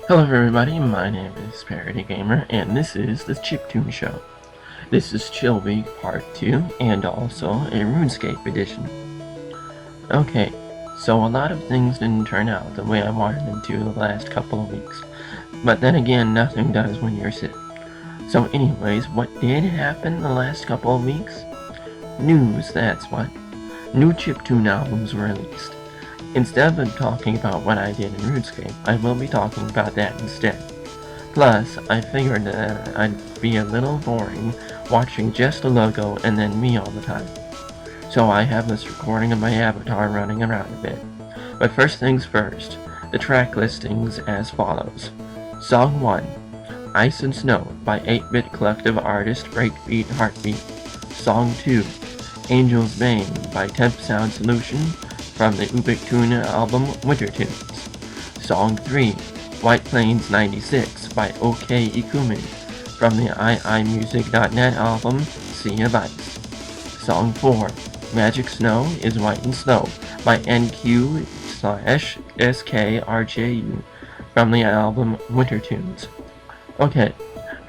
Hello everybody, my name is Parody Gamer, and this is the Chiptune Show. This is Chill Week Part 2, and also a RuneScape edition. Okay, so a lot of things didn't turn out the way I wanted them to the last couple of weeks. But then again, nothing does when you're sick. So anyways, what did happen the last couple of weeks? News, that's what. New Chiptune albums were released. Instead of talking about what I did in RuneScape, I will be talking about that instead. Plus, I figured that I'd be a little boring watching just the logo and then me all the time. So I have this recording of my avatar running around a bit. But first things first, the track listings as follows. Song 1, Ice and Snow by 8-bit collective artist Breakbeat Heartbeat. Song 2, Angel's Bane by Temp Sound Solution from the Ubiktune album Wintertunes. Song 3, White Plains 96 by OK Ikumi from the iimusic.net album Sea of Ice. Song 4, Magic Snow is White and Snow by NQ/SKRJU from the album Wintertunes. Okay,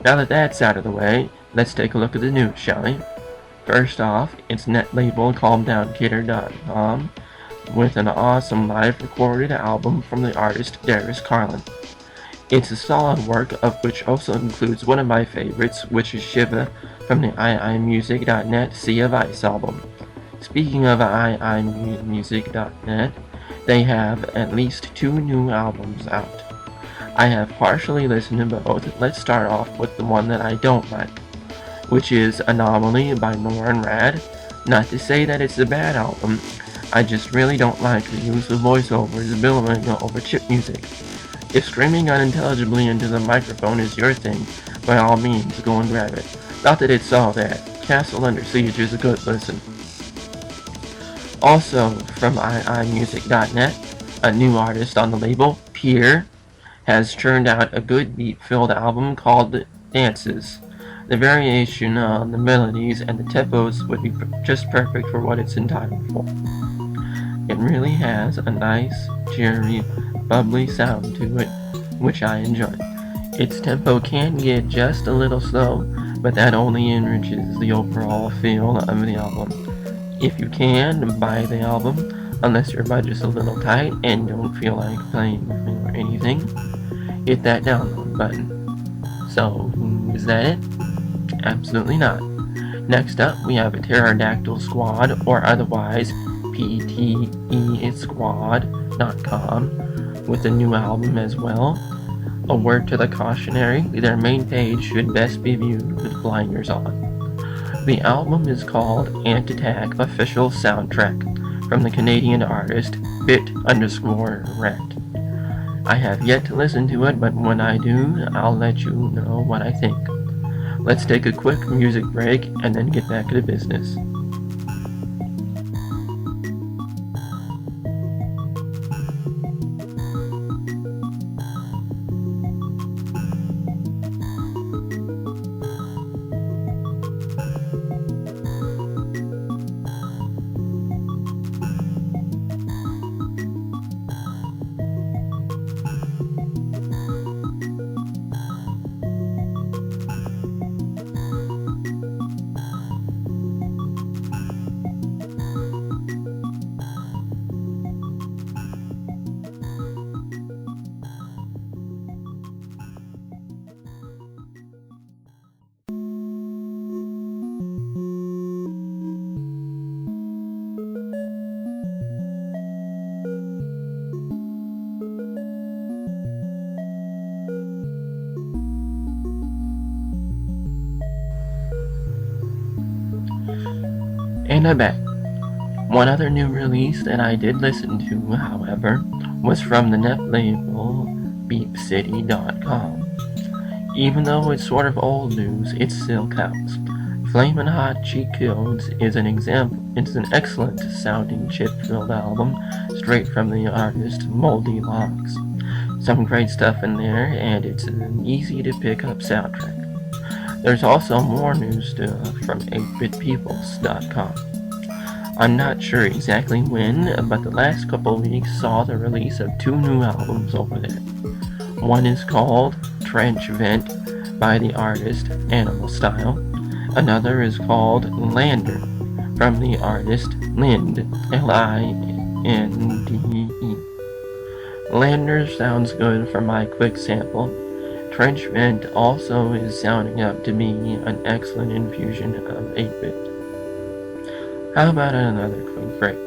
now that that's out of the way, let's take a look at the news, shall we? First off, it's net label CalmDownKidder.com with an awesome live recorded album from the artist Derris-Kharlan. It's a solid work of which also includes one of my favorites, which is Shiva from the iimusic.net Sea of Ice album. Speaking of iimusic.net, they have at least 2 new albums out. I have partially listened to both. Let's start off with the one that I don't like, which is Anomaly by Norrin-Radd. Not to say that it's a bad album, I just really don't like the use of voiceovers billowing over chip music. If screaming unintelligibly into the microphone is your thing, by all means go and grab it. Not that it's all that. Castle Under Siege is a good listen. Also from iimusic.net, a new artist on the label, Pierre, has churned out a good beat-filled album called Dances. The variation on the melodies and the tempos would be just perfect for what it's entitled for. It really has a nice, cheery, bubbly sound to it, which I enjoy. Its tempo can get just a little slow, but that only enriches the overall feel of the album. If you can, buy the album, unless your budget's a little tight and don't feel like playing or anything. Hit that download button. So, is that it? Absolutely not. Next up, we have a Pterodactylsquad, or otherwise PTEsquad.com, with a new album as well. A word to the cautionary, their main page should best be viewed with blinders on. The album is called Attack Official Soundtrack from the Canadian artist Bit_Red. I have yet to listen to it, but when I do, I'll let you know what I think. Let's take a quick music break and then get back to business. And I'm back. One other new release that I did listen to, however, was from the net label BeepCity.com. Even though it's sort of old news, it still counts. Flamin' Hot Cheatcodes is an excellent sounding chip-filled album straight from the artist Moldilox. Some great stuff in there, and it's an easy to pick up soundtrack. There's also more new stuff from 8bitpeoples.com. I'm not sure exactly when, but the last couple weeks saw the release of 2 new albums over there. One is called Trench Vent by the artist Animal Style. Another is called Lander from the artist Lind, L-I-N-D-E. Lander sounds good for my quick sample. Trench Vent also is sounding up to be an excellent infusion of 8-bit. How about another quick break?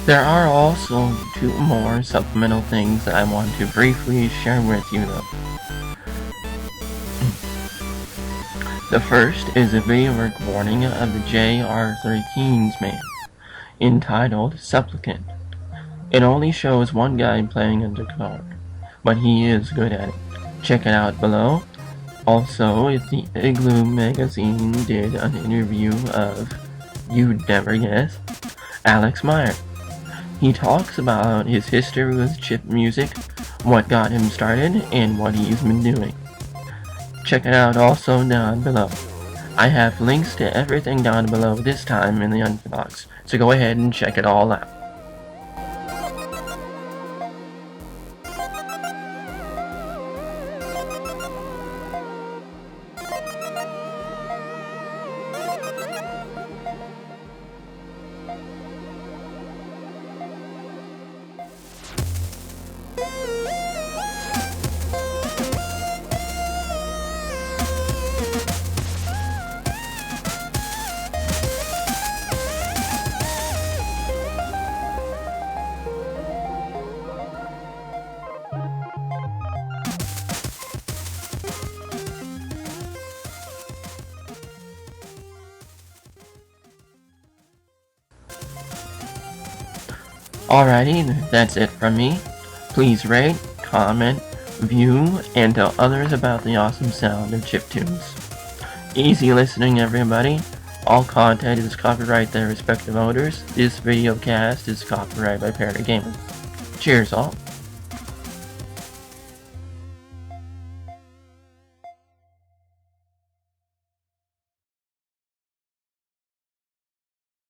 There are also 2 more supplemental things that I want to briefly share with you though. The first is a video recording of the J. Arthur Keen's Man, entitled Supplicant. It only shows one guy playing a guitar, but he is good at it. Check it out below. Also, the Igloo magazine did an interview of, you'd never guess, Alex Meyer. He talks about his history with chip music, what got him started, and what he's been doing. Check it out also down below. I have links to everything down below this time in the info box, so go ahead and check it all out. Alrighty, that's it from me. Please rate, comment, view, and tell others about the awesome sound of chiptunes. Easy listening, everybody. All content is copyright their respective owners. This videocast is copyrighted by Parody Gamer. Cheers all.